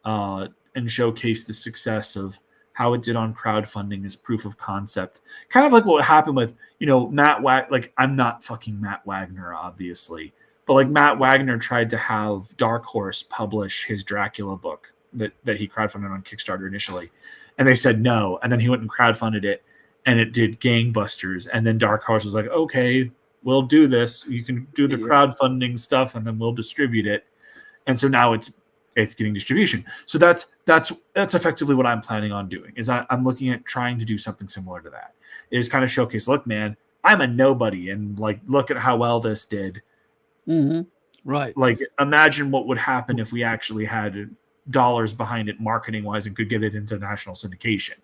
and showcase the success of how it did on crowdfunding as proof of concept. Kind of like what happened with, you know, Matt Wagner. Like, I'm not fucking Matt Wagner, obviously, But like Matt Wagner tried to have Dark Horse publish his Dracula book that he crowdfunded on Kickstarter initially, and they said no. And then he went and crowdfunded it, and it did gangbusters. And then Dark Horse was like, okay, we'll do this. You can do the crowdfunding stuff, and then we'll distribute it. And so now it's getting distribution. So that's effectively what I'm planning on doing. Is I'm looking at trying to do something similar to that. Is kind of showcase, look, man, I'm a nobody, and like look at how well this did. Mm-hmm. Right. Like imagine what would happen if we actually had dollars behind it marketing wise and could get it into national syndication.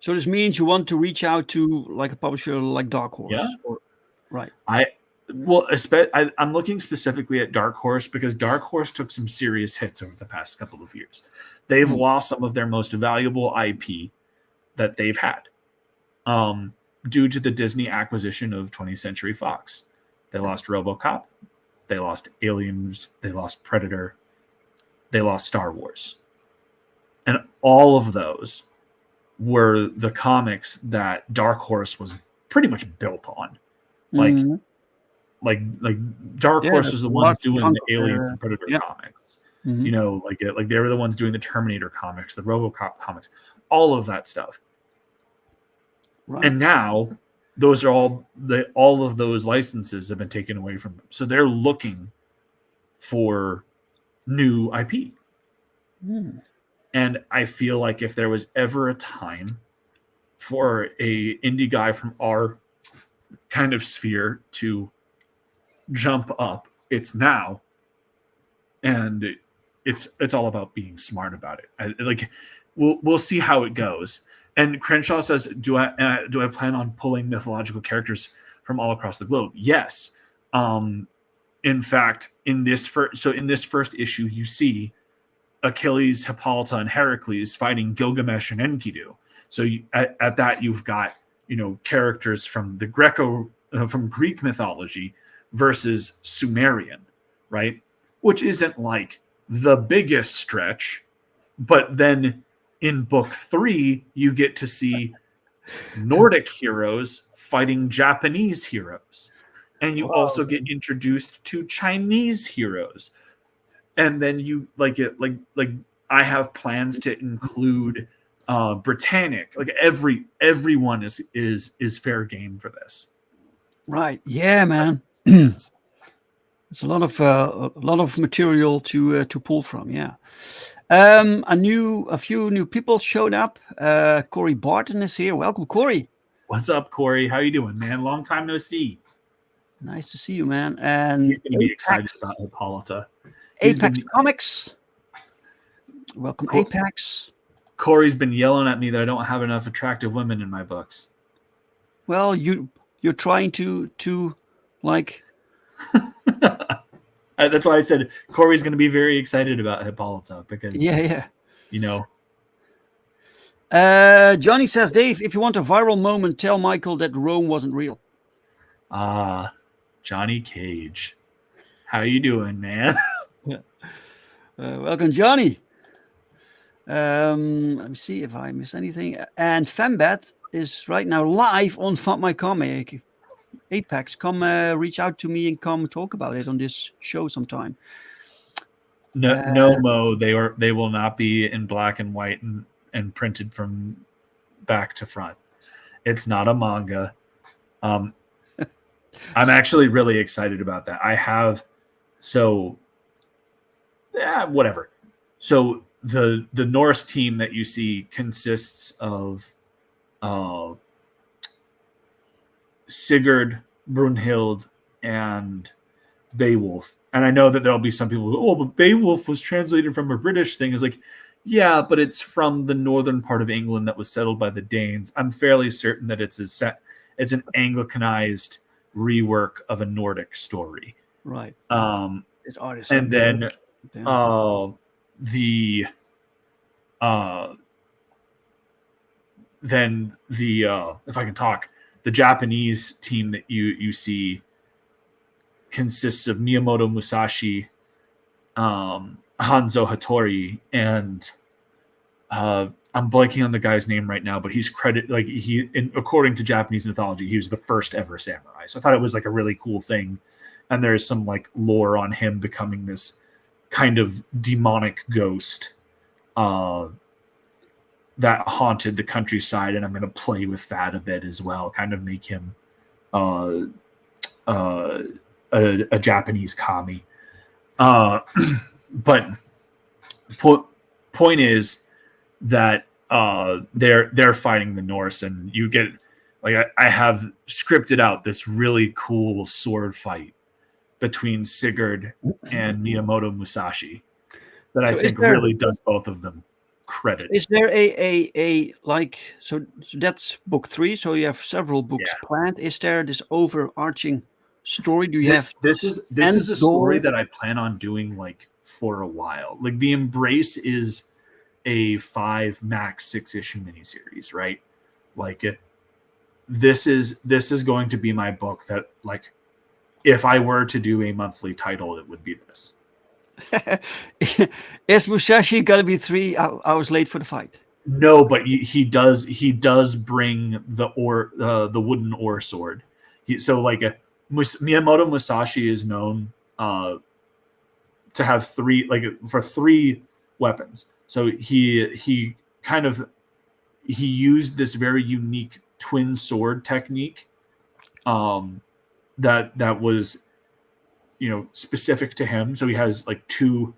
So this means you want to reach out to like a publisher like Dark Horse. Yeah. Right. I'm looking specifically at Dark Horse because Dark Horse took some serious hits over the past couple of years. They've lost some of their most valuable IP that they've had due to the Disney acquisition of 20th Century Fox. They lost RoboCop. They lost Aliens. They lost Predator. They lost Star Wars. And all of those were the comics that Dark Horse was pretty much built on. Like Dark Horse is the ones doing the Aliens and Predator comics. Mm-hmm. You know, like they were the ones doing the Terminator comics, the RoboCop comics, all of that stuff. Right. And now those are all of those licenses have been taken away from them. So they're looking for new IP. And I feel like if there was ever a time for a indie guy from our kind of sphere to jump up, it's now. And it's all about being smart about it. We'll see how it goes. And Crenshaw says, do I plan on pulling mythological characters from all across the globe? Yes. In fact, in this first issue, you see Achilles, Hippolyta, and Heracles fighting Gilgamesh and Enkidu. So at that, you've got characters from the from Greek mythology versus Sumerian, right? Which isn't like the biggest stretch, but then in book 3, you get to see Nordic heroes fighting Japanese heroes. And you also get introduced to Chinese heroes. And then you I have plans to include Britannic. Like everyone is fair game for this. Right. Yeah, man. It's a lot of material to pull from. Yeah. A few new people showed up. Corey Barton is here. Welcome, Corey. What's up, Corey? How you doing, man? Long time no see. Nice to see you, man. And he's going to be excited about Hippolyta. Apex Comics. Welcome, Apex. Corey's been yelling at me that I don't have enough attractive women in my books. Well, you're trying to like. That's why I said Corey's going to be very excited about Hippolyta because Johnny says, Dave, if you want a viral moment, tell Michael that Rome wasn't real. Johnny Cage, how you doing, man? Welcome, Johnny. Let me see if I missed anything. And Fembat is right now live on My Comic. Apex, come reach out to me and come talk about it on this show sometime. No, Mo, they will not be in black and white and printed from back to front. It's not a manga. I'm actually really excited about that. Whatever. So the Norse team that you see consists of Sigurd, Brunhild, and Beowulf. And I know that there'll be some people who, but Beowulf was translated from a British thing. It's like, yeah, but it's from the northern part of England that was settled by the Danes. I'm fairly certain that it's an Anglicanized rework of a Nordic story. Right. It's artist. And then if I can talk, the Japanese team that you see consists of Miyamoto Musashi, Hanzo Hattori, and I'm blanking on the guy's name right now, but he's according to Japanese mythology, he was the first ever samurai. So I thought it was like a really cool thing and there's some like lore on him becoming this kind of demonic ghost that haunted the countryside, and I'm going to play with that a bit as well, kind of make him a Japanese kami. But point is that they're fighting the Norse, and you get like I have scripted out this really cool sword fight between Sigurd and Miyamoto Musashi that I think really does both of them credit. Is there a like so that's book 3? So you have several books planned. Is there this overarching story? Do you have this is a story that I plan on doing like for a while. Like the Embrace is a 5 max 6 issue miniseries, right? Like this is going to be my book that like if I were to do a monthly title, it would be this. Is Musashi gotta be 3 hours late for the fight? No, but he does bring the wooden ore sword. Miyamoto Musashi is known to have 3 weapons. So he used this very unique twin sword technique that was specific to him. So he has like two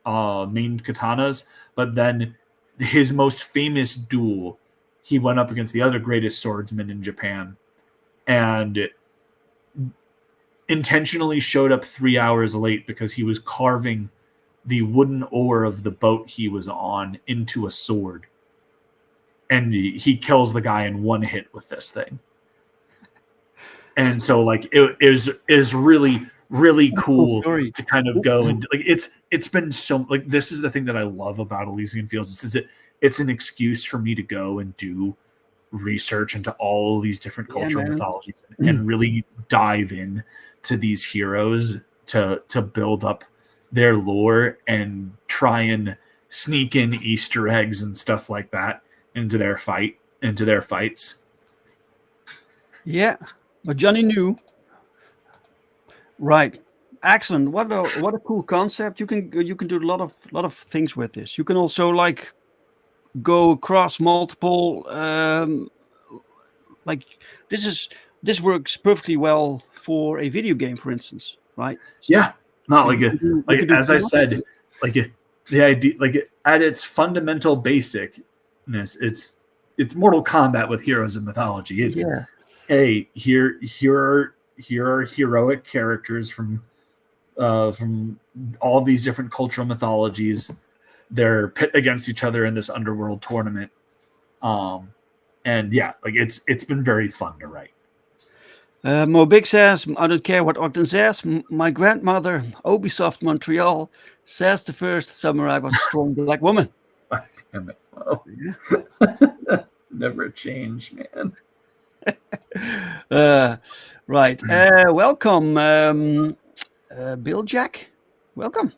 main katanas, but then his most famous duel, he went up against the other greatest swordsman in Japan and intentionally showed up 3 hours late because he was carving the wooden oar of the boat he was on into a sword. And he kills the guy in one hit with this thing. And so like it is really, really cool to kind of go and like it's been so like this is the thing that I love about Elysian Fields. It's an excuse for me to go and do research into all these different cultural mythologies and really dive in to these heroes to build up their lore and try and sneak in Easter eggs and stuff like that into their fights. Yeah, but Johnny knew. Right. Excellent. What a cool concept. You can do a lot of things with this. You can also like go across multiple like this works perfectly well for a video game, for instance, right? So, yeah. Not like as I said, like the idea, like at its fundamental basicness, it's Mortal Kombat with heroes and mythology. It's here are heroic characters from all these different cultural mythologies. They're pit against each other in this underworld tournament. And yeah, like it's been very fun to write. Mo Big says, I don't care what Ogden says. My grandmother, Ubisoft Montreal, says the first samurai was a strong black woman. God damn it. Oh. Yeah. Never a change, man. Right. Welcome, Bill Jack. Welcome.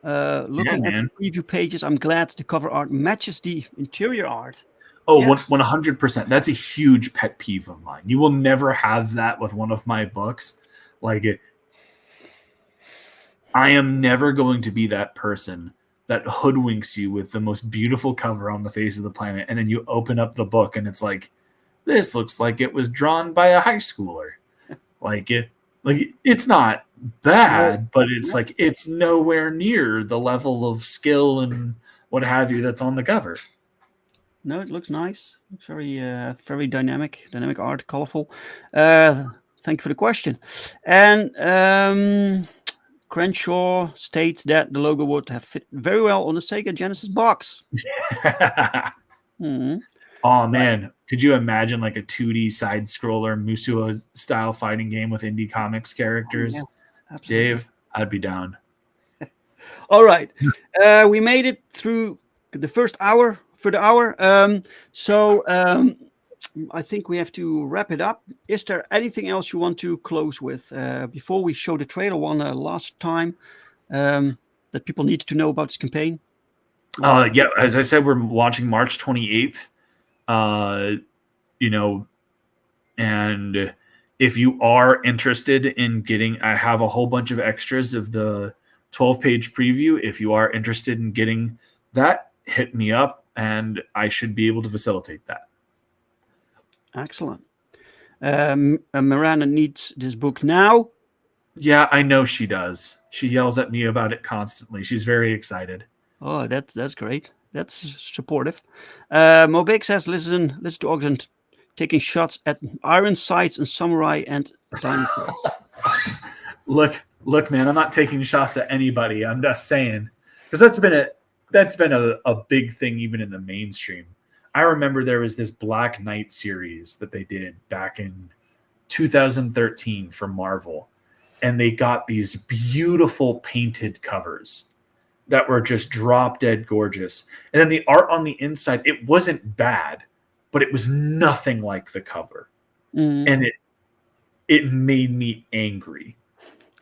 Looking at the preview pages, I'm glad the cover art matches the interior art. Oh, 100%. That's a huge pet peeve of mine. You will never have that with one of my books. Like, I am never going to be that person that hoodwinks you with the most beautiful cover on the face of the planet, and then you open up the book and it's like, this looks like it was drawn by a high schooler. It's not bad, but it's like it's nowhere near the level of skill and what have you that's on the cover. No, it looks nice. Looks very dynamic art, colorful. Thank you for the question. And Crenshaw states that the logo would have fit very well on the Sega Genesis box. Oh man, could you imagine like a 2D side scroller Musou style fighting game with indie comics characters? Yeah, Dave, I'd be down. All right. We made it through the first hour. So I think we have to wrap it up. Is there anything else you want to close with before we show the trailer one last time that people need to know about this campaign? Yeah, as I said, we're launching March 28th. And if you are interested in getting, I have a whole bunch of extras of the 12-page preview. If you are interested in getting that, hit me up, and I should be able to facilitate that. Excellent. Miranda needs this book now. Yeah, I know she does. She yells at me about it constantly. She's very excited. Oh, that's great. That's supportive. Mobig says, listen to Oxen taking shots at iron sights and samurai and dinosaurs. Look, man, I'm not taking shots at anybody. I'm just saying, because that's been a big thing even in the mainstream. I remember there was this Black Knight series that they did back in 2013 for Marvel, and they got these beautiful painted covers that were just drop dead gorgeous. And then the art on the inside, it wasn't bad, but it was nothing like the cover. And it made me angry,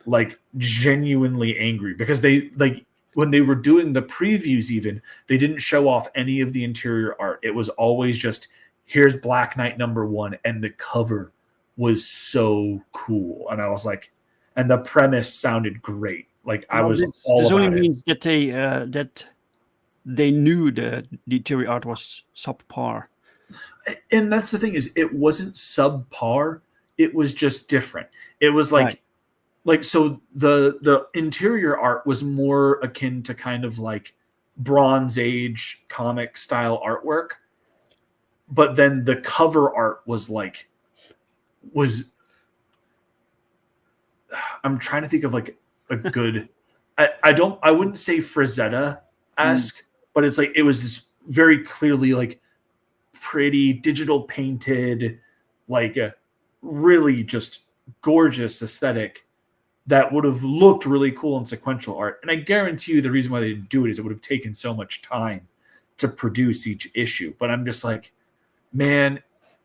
like genuinely angry, because they, like, when they were doing the previews even, they didn't show off any of the interior art. It was always just, here's Black Knight #1, and the cover was so cool. And I was like, and the premise sounded great. Like, I was all this about only it. means that they knew the interior art was subpar. And that's the thing, is it wasn't subpar, it was just different. It was like so the interior art was more akin to kind of like Bronze Age comic style artwork, but then the cover art was I'm trying to think of like a good I wouldn't say Frazetta-esque, but it's like it was this very clearly like pretty digital painted, like a really just gorgeous aesthetic that would have looked really cool in sequential art. And I guarantee you the reason why they didn't do it is it would have taken so much time to produce each issue. But I'm just like, man,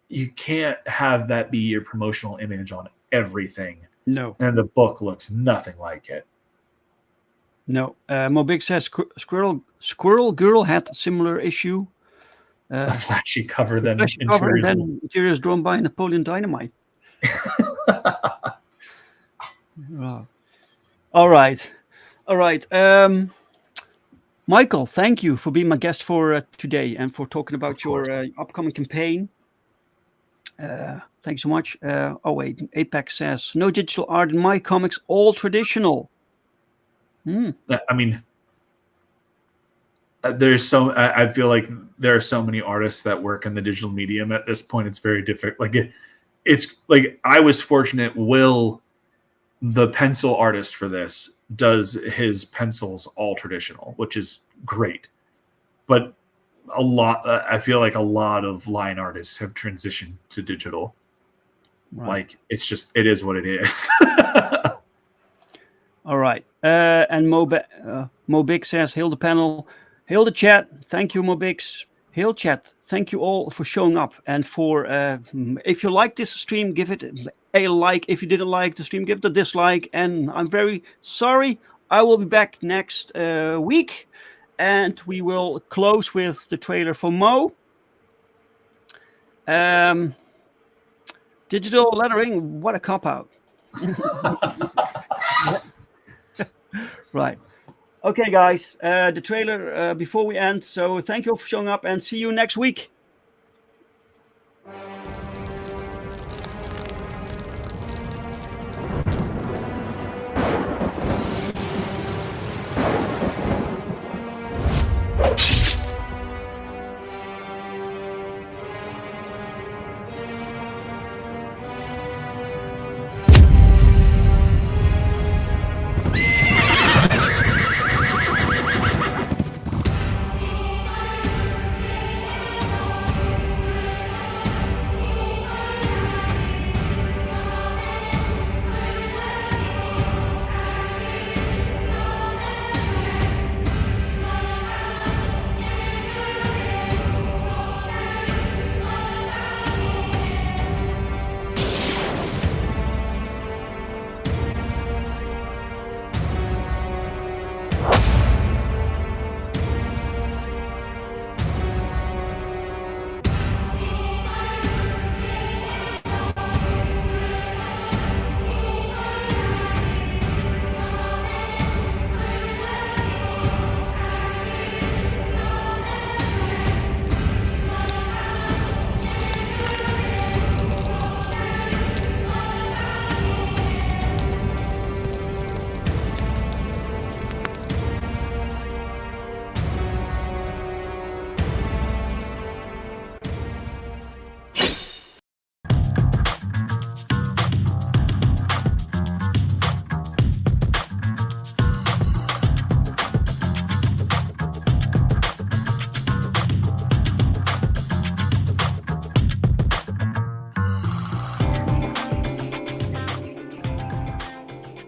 you can't have that be your promotional image on everything. No. And the book looks nothing like it. No. Mobig says Squirrel Girl had a similar issue. A flashy cover, then interiors. Then interiors drawn by Napoleon Dynamite. Oh. All right. Michael, thank you for being my guest for today and for talking about your upcoming campaign. Thanks so much. Apex says, no digital art in my comics, all traditional. I mean, I feel like there are so many artists that work in the digital medium at this point. It's very difficult. Like it's like, I was fortunate. Will, the pencil artist for this, does his pencils all traditional, which is great. But I feel like a lot of line artists have transitioned to digital. Right. Like, it is what it is. All right. And Mobig says, hail the panel, hail the chat. Thank you, Mobix. Hail chat. Thank you all for showing up. And for, if you like this stream, give it a like. If you didn't like the stream, give it a dislike. And I'm very sorry. I will be back next week. And we will close with the trailer for Mo. Digital lettering, what a cop-out. Right. Okay, guys. The trailer before we end. So thank you all for showing up and see you next week.